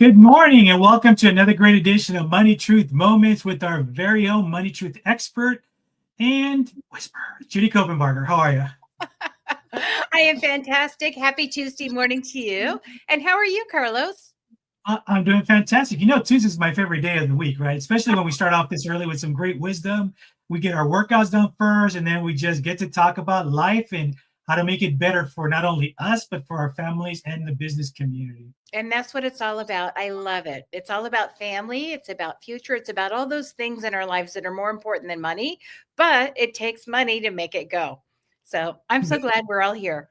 Good morning and welcome to another great edition of Money Truth Moments with our very own Money Truth expert and whisperer, Judy Copenbarger. How are you? I am fantastic. Happy Tuesday morning to you. And how are you, Carlos? I'm doing fantastic. You know, Tuesday is my favorite day of the week, right? Especially when we start off this early with some great wisdom. We get our workouts done first, and then we just get to talk about life and how to make it better for not only us, but for our families and the business community. And that's what it's all about. I love it. It's all about family. It's about future. It's about all those things in our lives that are more important than money, but it takes money to make it go. So I'm so glad we're all here.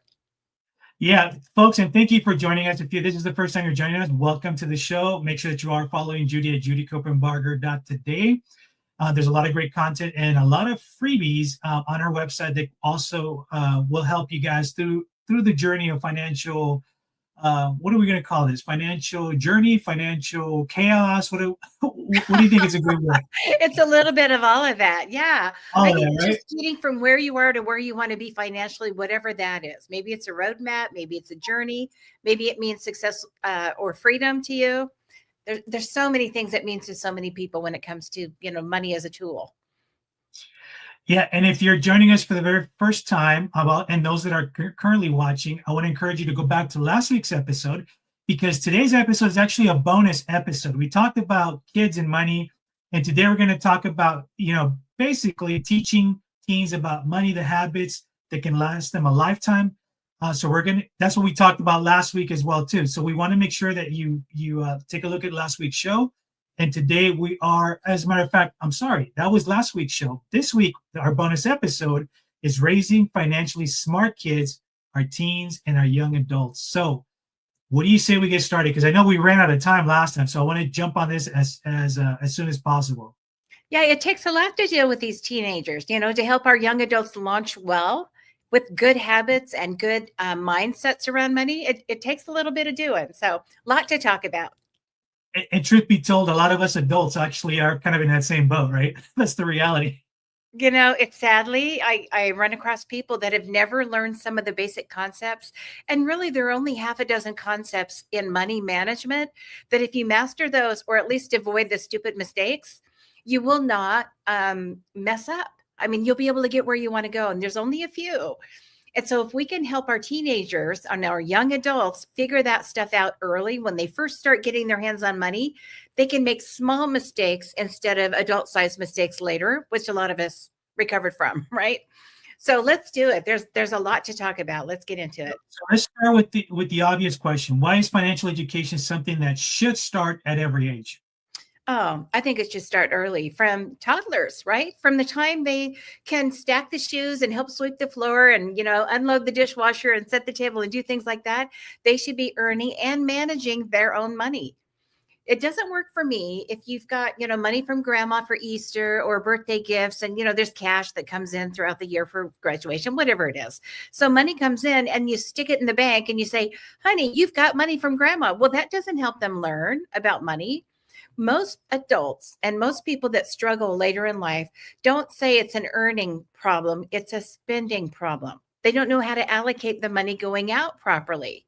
Yeah, folks, and thank you for joining us. If this is the first time you're joining us, welcome to the show. Make sure that you are following Judy at judycopenbarger.today. There's a lot of great content and a lot of freebies on our website that also will help you guys through the journey of financial. What are we going to call this? Financial journey, financial chaos. What do you think is a good word? It's a little bit of all of that. Yeah. All I of think that, it's right? just getting from where you are to where you want to be financially, whatever that is. Maybe it's a roadmap. Maybe it's a journey. Maybe it means success or freedom to you. There's so many things it means to so many people when it comes to, money as a tool. Yeah, and if you're joining us for the very first time, and those that are currently watching, I want to encourage you to go back to last week's episode because today's episode is actually a bonus episode. We talked about kids and money, and today we're going to talk about, basically teaching teens about money, the habits that can last them a lifetime. So that's what we talked about last week as well too. So we want to make sure that you take a look at last week's show. And today we are, as a matter of fact, I'm sorry, that was last week's show. This week, our bonus episode is raising financially smart kids, our teens and our young adults. So what do you say we get started? Because I know we ran out of time last time. So I want to jump on this as soon as possible. Yeah, it takes a lot to deal with these teenagers, to help our young adults launch well with good habits and good mindsets around money. It takes a little bit of doing. So a lot to talk about. And truth be told, a lot of us adults actually are kind of in that same boat, right? That's the reality. It's sadly, I run across people that have never learned some of the basic concepts. And really, there are only half a dozen concepts in money management that if you master those, or at least avoid the stupid mistakes, you will not mess up. I mean, you'll be able to get where you want to go. And there's only a few. And so if we can help our teenagers and our young adults figure that stuff out early when they first start getting their hands on money, they can make small mistakes instead of adult-sized mistakes later, which a lot of us recovered from, right? So let's do it. There's a lot to talk about. Let's get into it. So let's start with the obvious question. Why is financial education something that should start at every age? Oh, I think it should start early from toddlers, right? From the time they can stack the shoes and help sweep the floor and, unload the dishwasher and set the table and do things like that, they should be earning and managing their own money. It doesn't work for me if you've got, money from grandma for Easter or birthday gifts and, there's cash that comes in throughout the year for graduation, whatever it is. So money comes in and you stick it in the bank and you say, honey, you've got money from grandma. Well, that doesn't help them learn about money. Most adults and most people that struggle later in life don't say it's an earning problem. It's a spending problem. They don't know how to allocate the money going out properly,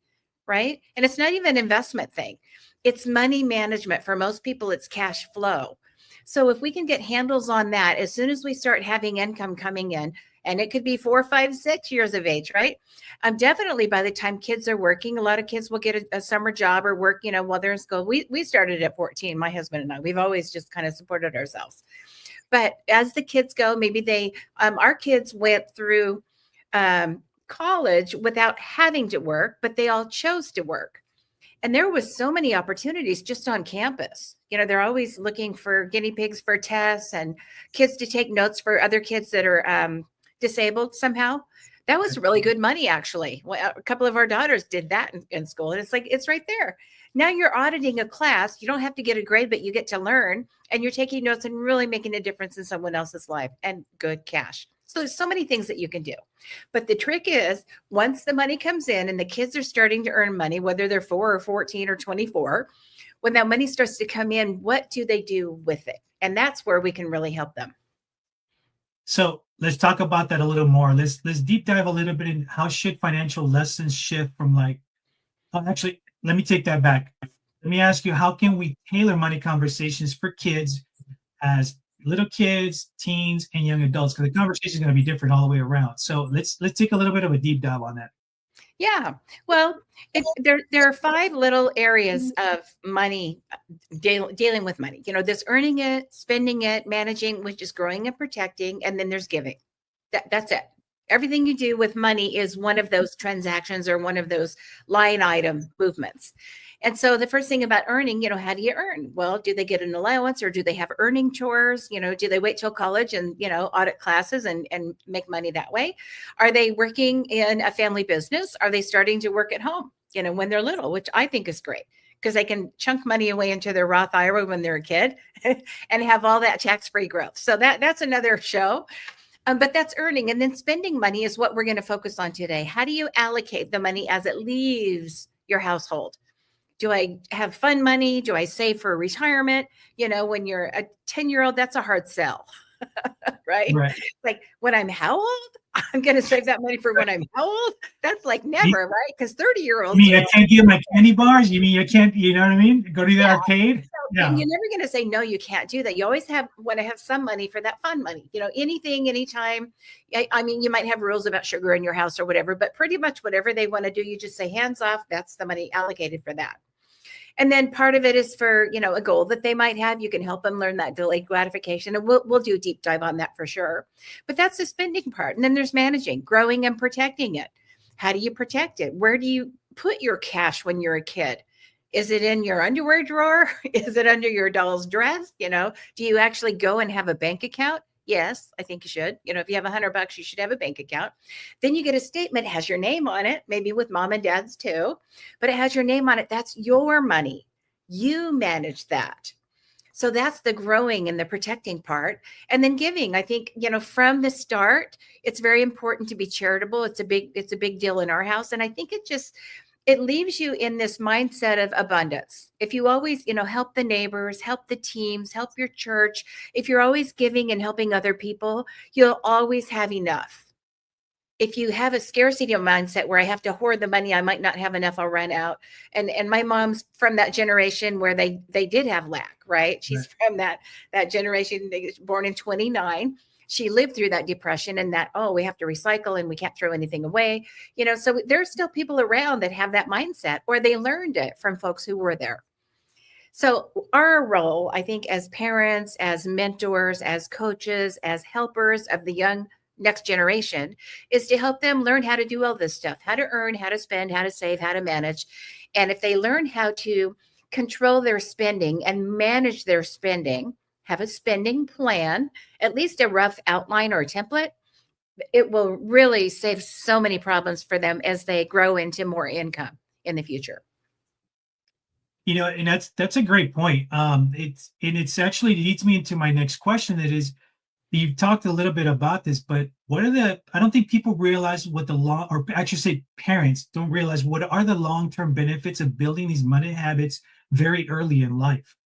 right? And it's not even an investment thing. It's money management. For most people, it's cash flow. So if we can get handles on that, as soon as we start having income coming in, and it could be 4, 5, 6 years of age, right? Definitely by the time kids are working, a lot of kids will get a summer job or work, while they're in school. We started at 14, my husband and I. We've always just kind of supported ourselves. But as the kids go, maybe our kids went through college without having to work, but they all chose to work. And there was so many opportunities just on campus. They're always looking for guinea pigs for tests and kids to take notes for other kids that are disabled somehow. That was really good money, actually. Well, a couple of our daughters did that in school. And it's like, it's right there. Now you're auditing a class. You don't have to get a grade, but you get to learn. And you're taking notes and really making a difference in someone else's life and good cash. So there's so many things that you can do. But the trick is once the money comes in and the kids are starting to earn money, whether they're 4 or 14 or 24, when that money starts to come in, what do they do with it? And that's where we can really help them. So let's talk about that a little more. Let's deep dive a little bit in how should financial lessons shift from actually, let me take that back. let me ask you, how can we tailor money conversations for kids as little kids, teens, and young adults? Because the conversation is going to be different all the way around. So let's take a little bit of a deep dive on that. Yeah. Well, there are five little areas of money, dealing with money. There's earning it, spending it, managing, which is growing and protecting, and then there's giving. That's it. Everything you do with money is one of those transactions or one of those line item movements. And so the first thing about earning, how do you earn? Well, do they get an allowance, or do they have earning chores? Do they wait till college and, audit classes and make money that way? Are they working in a family business? Are they starting to work at home, when they're little, which I think is great, because they can chunk money away into their Roth IRA when they're a kid and have all that tax-free growth. So that's another show. But that's earning. And then spending money is what we're going to focus on today. How do you allocate the money as it leaves your household? Do I have fun money? Do I save for retirement? When you're a 10-year-old, that's a hard sell, right? Right. Like, when I'm how old? I'm going to save that money for when I'm how old? That's like never, right? Because 30-year-olds. You mean I can't get my candy bars? You mean you can't, you know what I mean? Go to the arcade? Yeah. And you're never going to say, no, you can't do that. You always want to have some money for that fun money, anything, anytime. I mean, you might have rules about sugar in your house or whatever, but pretty much whatever they want to do, you just say hands off. That's the money allocated for that. And then part of it is for, a goal that they might have. You can help them learn that delayed gratification. And we'll do a deep dive on that for sure. But that's the spending part. And then there's managing, growing and protecting it. How do you protect it? Where do you put your cash when you're a kid? Is it in your underwear drawer? Is it under your doll's dress? Do you actually go and have a bank account? Yes, I think you should. If you have $100, you should have a bank account. Then you get a statement, has your name on it, maybe with mom and dad's too, but it has your name on it. That's your money. You manage that. So that's the growing and the protecting part. And then giving, I think, from the start, it's very important to be charitable. It's a big deal in our house. And I think it leaves you in this mindset of abundance. If you always, help the neighbors, help the teams, help your church, if you're always giving and helping other people, you'll always have enough. If you have a scarcity mindset where I have to hoard the money, I might not have enough, I'll run out. And my mom's from that generation where they did have lack, right? She's from that generation, born in 29. She lived through that depression and that, we have to recycle and we can't throw anything away. So there's still people around that have that mindset, or they learned it from folks who were there. So our role, I think, as parents, as mentors, as coaches, as helpers of the young next generation, is to help them learn how to do all this stuff, how to earn, how to spend, how to save, how to manage. And if they learn how to control their spending and manage their spending, have a spending plan, at least a rough outline or a template, it will really save so many problems for them as they grow into more income in the future. And that's a great point. It's actually leads me into my next question. That is, you've talked a little bit about this, but I don't think people realize what or I should say parents don't realize what are the long-term benefits of building these money habits very early in life.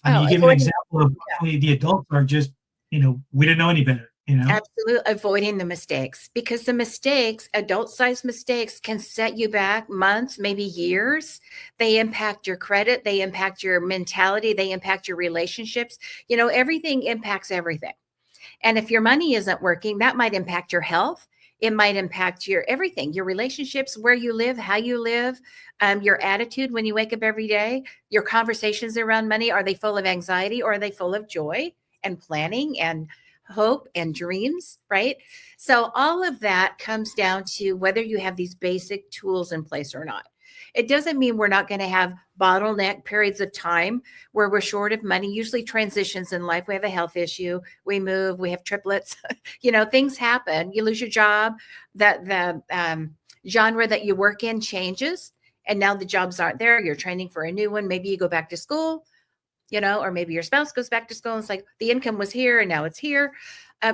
You give an example of the adults are just, we didn't know any better, Absolutely. Avoiding the mistakes, because the mistakes, adult-sized mistakes, can set you back months, maybe years. They impact your credit. They impact your mentality. They impact your relationships. Everything impacts everything. And if your money isn't working, that might impact your health. It might impact your everything, your relationships, where you live, how you live, your attitude when you wake up every day, your conversations around money. Are they full of anxiety, or are they full of joy and planning and hope and dreams, right? So all of that comes down to whether you have these basic tools in place or not. It doesn't mean we're not going to have bottleneck periods of time where we're short of money, usually transitions in life. We have a health issue, we move, we have triplets, things happen. You lose your job, that the genre that you work in changes, and now the jobs aren't there. You're training for a new one. Maybe you go back to school, or maybe your spouse goes back to school and it's like the income was here and now it's here.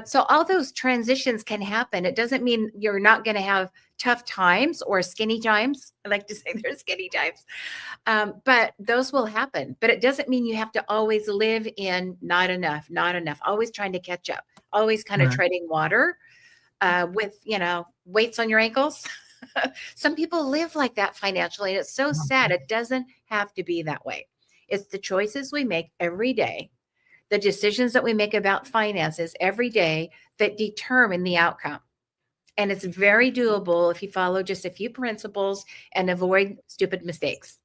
So all those transitions can happen. It doesn't mean you're not going to have tough times or skinny times. I like to say there's skinny times, but those will happen. But it doesn't mean you have to always live in not enough, always trying to catch up, always kind of treading water with, weights on your ankles. Some people live like that financially, and it's so sad. It doesn't have to be that way. It's the choices we make every day, the decisions that we make about finances every day that determine the outcome. And it's very doable if you follow just a few principles and avoid stupid mistakes.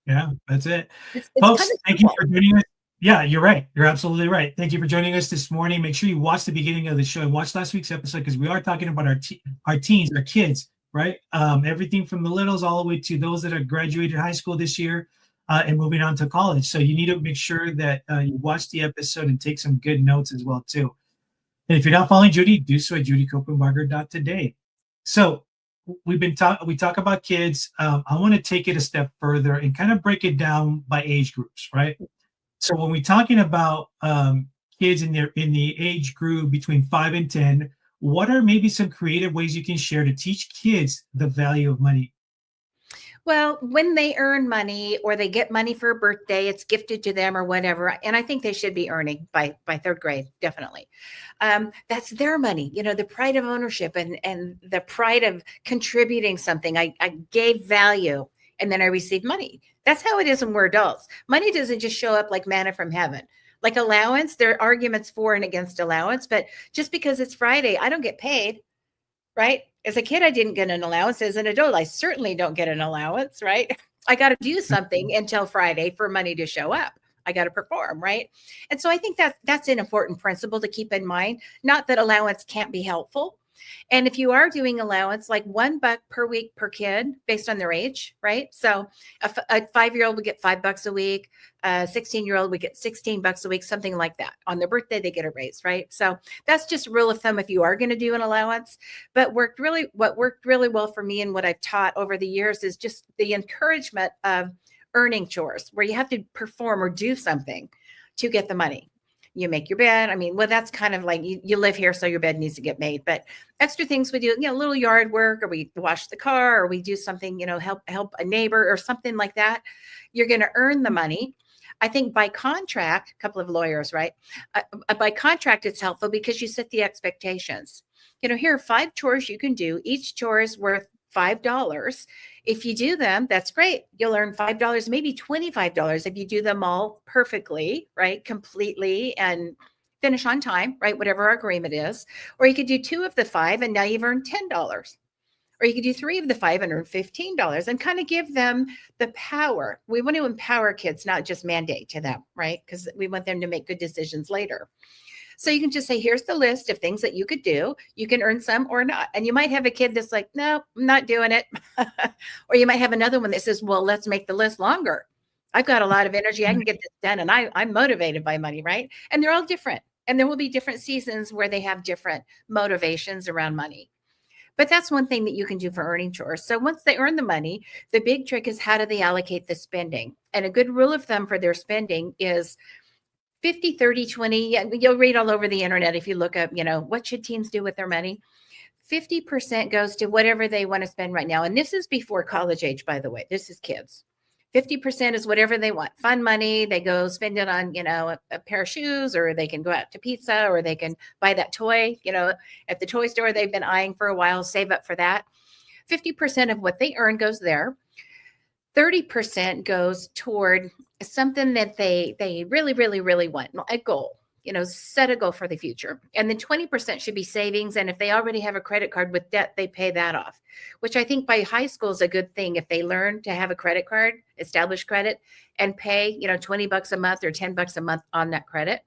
Yeah, that's it. It's kind Folks, of thank you simple. for joining us. Yeah, you're right. You're absolutely right. Thank you for joining us this morning. Make sure you watch the beginning of the show and watch last week's episode because we are talking about our teens, our kids, right? Everything from the littles all the way to those that have graduated high school this year and moving on to college. So you need to make sure that you watch the episode and take some good notes as well too. And if you're not following Judy, do so at judycopenbarger.today. So we talk about kids. I want to take it a step further and kind of break it down by age groups, right? So when we're talking about kids in the age group between 5 and 10, what are maybe some creative ways you can share to teach kids the value of money? Well, when they earn money or they get money for a birthday, it's gifted to them or whatever. And I think they should be earning by third grade, definitely. That's their money, the pride of ownership and the pride of contributing something. I gave value and then I received money. That's how it is when we're adults. Money doesn't just show up like manna from heaven. Like allowance, there are arguments for and against allowance, but just because it's Friday, I don't get paid, right? As a kid, I didn't get an allowance. As an adult, I certainly don't get an allowance, right? I got to do something until Friday for money to show up. I got to perform, right? And so I think that's an important principle to keep in mind. Not that allowance can't be helpful. And if you are doing allowance, like $1 per week per kid based on their age, right? So a 5-year-old would get $5 a week. A 16-year-old would get $16 a week, something like that. On their birthday, they get a raise, right? So that's just rule of thumb if you are going to do an allowance. But what worked really well for me and what I've taught over the years is just the encouragement of earning chores where you have to perform or do something to get the money. You make your bed. I mean, well, that's kind of like you live here, so your bed needs to get made. But extra things we do, little yard work, or we wash the car, or we do something, help a neighbor or something like that. You're going to earn the money. I think by contract, a couple of lawyers, right? By contract, it's helpful because you set the expectations. Here are 5 chores you can do. Each chore is worth $5. If you do them, that's great. You'll earn $5, maybe $25 if you do them all perfectly, right? Completely and finish on time, right? Whatever our agreement is. Or you could do 2 of the 5 and now you've earned $10. Or you could do 3 of the 5 and earn $15 and kind of give them the power. We want to empower kids, not just mandate to them, right? Because we want them to make good decisions later. So you can just say, here's the list of things that you could do. You can earn some or not. And you might have a kid that's like, no, I'm not doing it. Or you might have another one that says, well, let's make the list longer. I've got a lot of energy. I can get this done. And I'm motivated by money, right? And they're all different. And there will be different seasons where they have different motivations around money. But that's one thing that you can do for earning chores. So once they earn the money, the big trick is how do they allocate the spending? And a good rule of thumb for their spending is 50, 30, 20. You'll read all over the internet if you look up, what should teens do with their money? 50% goes to whatever they want to spend right now. And this is before college age, by the way. This is kids. 50% is whatever they want. Fun money. They go spend it on, a pair of shoes, or they can go out to pizza, or they can buy that toy, at the toy store they've been eyeing for a while, save up for that. 50% of what they earn goes there. 30% goes toward something that they really, really, really want, a goal, set a goal for the future. And then 20% should be savings. And if they already have a credit card with debt, they pay that off, which I think by high school is a good thing. If they learn to have a credit card, establish credit, and pay, $20 a month or $10 a month on that credit.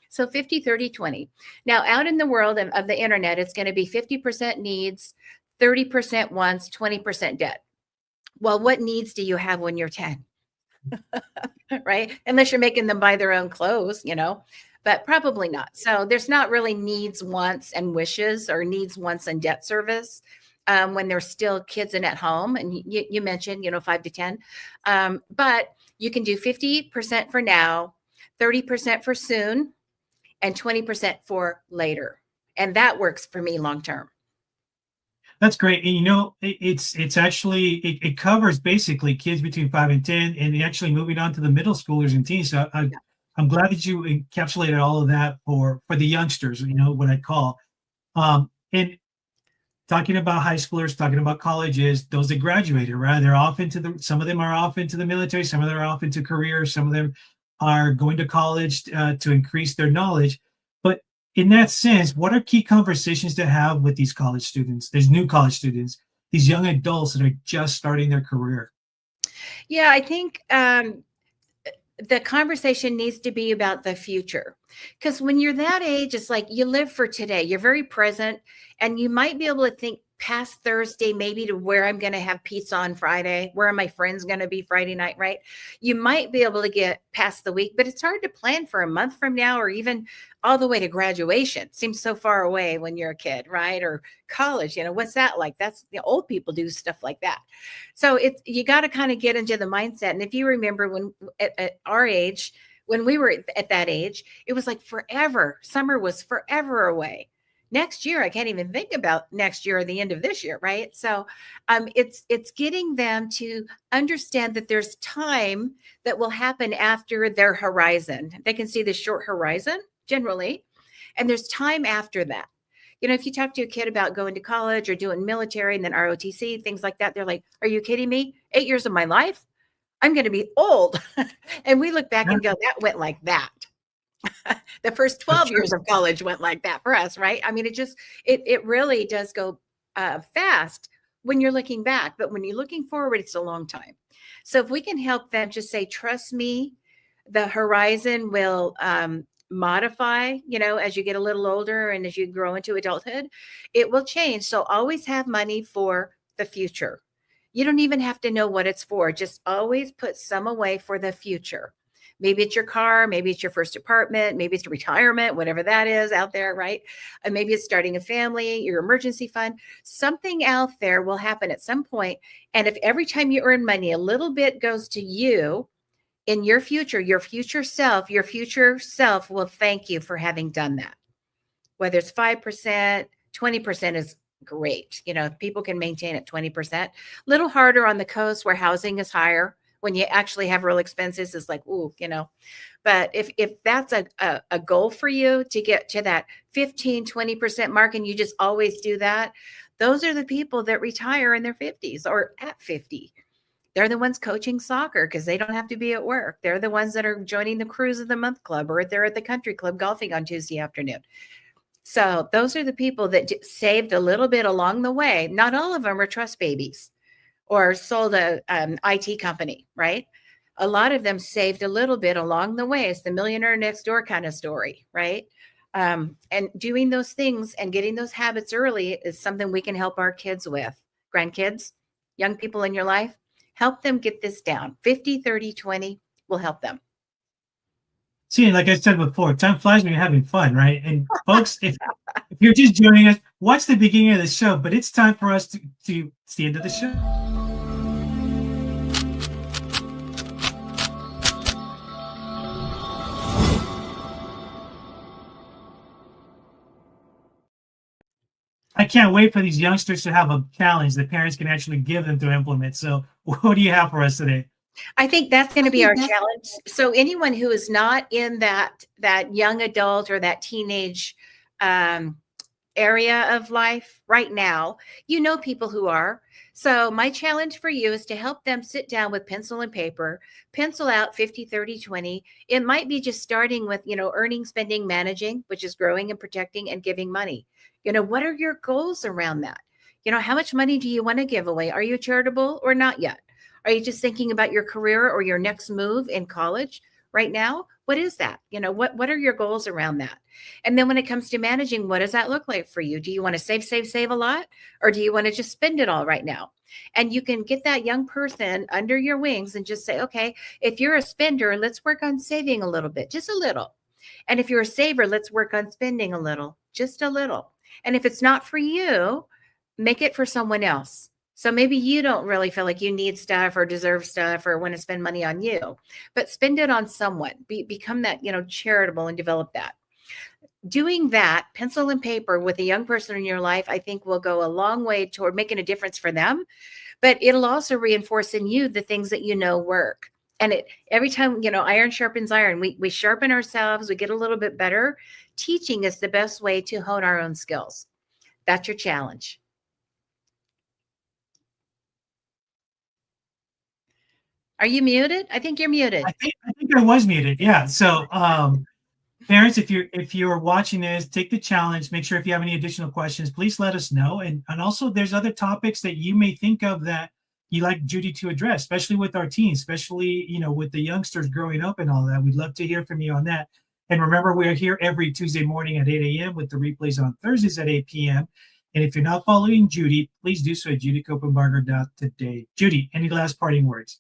So 50, 30, 20. Now out in the world of the internet, it's going to be 50% needs, 30% wants, 20% debt. Well, what needs do you have when you're 10? Right? Unless you're making them buy their own clothes, but probably not. So there's not really needs, wants, and wishes, or needs, wants, and debt service when they're still kids and at home. And you mentioned, 5 to 10. But you can do 50% for now, 30% for soon, and 20% for later. And that works for me long term. That's great. And it's actually it covers basically kids between 5 and 10, and actually moving on to the middle schoolers and teens. So I'm glad that you encapsulated all of that for the youngsters. What I call, and talking about high schoolers, talking about colleges, those that graduated, right? They're off into some of them are off into the military, some of them are off into careers, some of them are going to college to increase their knowledge. But in that sense, what are key conversations to have with these college students? There's new college students, these young adults that are just starting their career. Yeah, I think the conversation needs to be about the future. Because when you're that age, it's like you live for today. You're very present, and you might be able to think past Thursday, maybe to where I'm going to have pizza on Friday, where are my friends going to be Friday night, right? You might be able to get past the week, but it's hard to plan for a month from now or even all the way to graduation. Seems so far away when you're a kid, right? Or college, what's that like? That's the old people do stuff like that. So you got to kind of get into the mindset. And if you remember when at our age, when we were at that age, it was like forever. Summer was forever away. Next year, I can't even think about next year or the end of this year, right? So it's getting them to understand that there's time that will happen after their horizon. They can see the short horizon generally, and there's time after that. If you talk to a kid about going to college or doing military and then ROTC, things like that, they're like, are you kidding me? 8 years of my life? I'm going to be old. And we look back and go, that went like that. The first 12 years of college went like that for us, right? I mean, it really does go fast when you're looking back, but when you're looking forward, it's a long time. So if we can help them just say, trust me, the horizon will modify, as you get a little older and as you grow into adulthood, it will change. So always have money for the future. You don't even have to know what it's for. Just always put some away for the future. Maybe it's your car, maybe it's your first apartment, maybe it's retirement, whatever that is out there, right? And maybe it's starting a family, your emergency fund. Something out there will happen at some point. And if every time you earn money, a little bit goes to you in your future self will thank you for having done that. Whether it's 5%, 20% is great. If people can maintain at 20%, a little harder on the coast where housing is higher. When you actually have real expenses, it's like, ooh, but if that's a goal for you to get to that 15, 20% mark, and you just always do that, those are the people that retire in their 50s or at 50. They're the ones coaching soccer because they don't have to be at work. They're the ones that are joining the Cruise of the Month Club, or they're at the country club golfing on Tuesday afternoon. So those are the people that saved a little bit along the way. Not all of them are trust babies or sold a IT company, right? A lot of them saved a little bit along the way. It's the millionaire next door kind of story, right? And doing those things and getting those habits early is something we can help our kids with. Grandkids, young people in your life, help them get this down. 50, 30, 20 will help them. See, like I said before, time flies when you're having fun, right? And folks, if you're just joining us, watch the beginning of the show, but it's time for us to it's the end of the show. I can't wait for these youngsters to have a challenge that parents can actually give them to implement. So what do you have for us today? I think that's going to be our challenge. So anyone who is not in that young adult or that teenage area of life right now, people who are. So my challenge for you is to help them sit down with pencil and paper, pencil out 50, 30, 20. It might be just starting with, earning, spending, managing, which is growing and protecting and giving money. What are your goals around that? How much money do you want to give away? Are you charitable or not yet? Are you just thinking about your career or your next move in college right now? What is that? What are your goals around that? And then when it comes to managing, what does that look like for you? Do you want to save a lot? Or do you want to just spend it all right now? And you can get that young person under your wings and just say, okay, if you're a spender, let's work on saving a little bit, just a little. And if you're a saver, let's work on spending a little, just a little. And if it's not for you, make it for someone else. So maybe you don't really feel like you need stuff or deserve stuff or want to spend money on you, but spend it on someone. Become that, charitable and develop that. Doing that, pencil and paper with a young person in your life, I think will go a long way toward making a difference for them, but it'll also reinforce in you the things that work. And every time, iron sharpens iron, we sharpen ourselves, we get a little bit better. Teaching is the best way to hone our own skills. That's your challenge. Are you muted? I think you're muted. I think I was muted. Yeah. So parents, if you're watching this, take the challenge. Make sure if you have any additional questions, please let us know. And also there's other topics that you may think of that you like Judy to address, especially with our teens, especially with the youngsters growing up and all that. We'd love to hear from you on that. And remember, we're here every Tuesday morning at 8 a.m. with the replays on Thursdays at 8 p.m. And if you're not following Judy, please do so at judycopenbarger.today. Judy, any last parting words?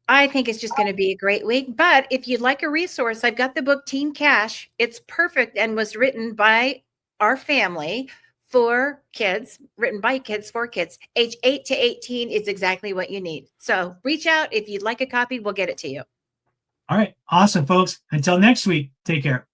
I think it's just going to be a great week. But if you'd like a resource, I've got the book Teen Cash. It's perfect and was written by our family for kids, written by kids for kids. Age 8 to 18 is exactly what you need. So reach out. If you'd like a copy, we'll get it to you. All right. Awesome, folks. Until next week, take care.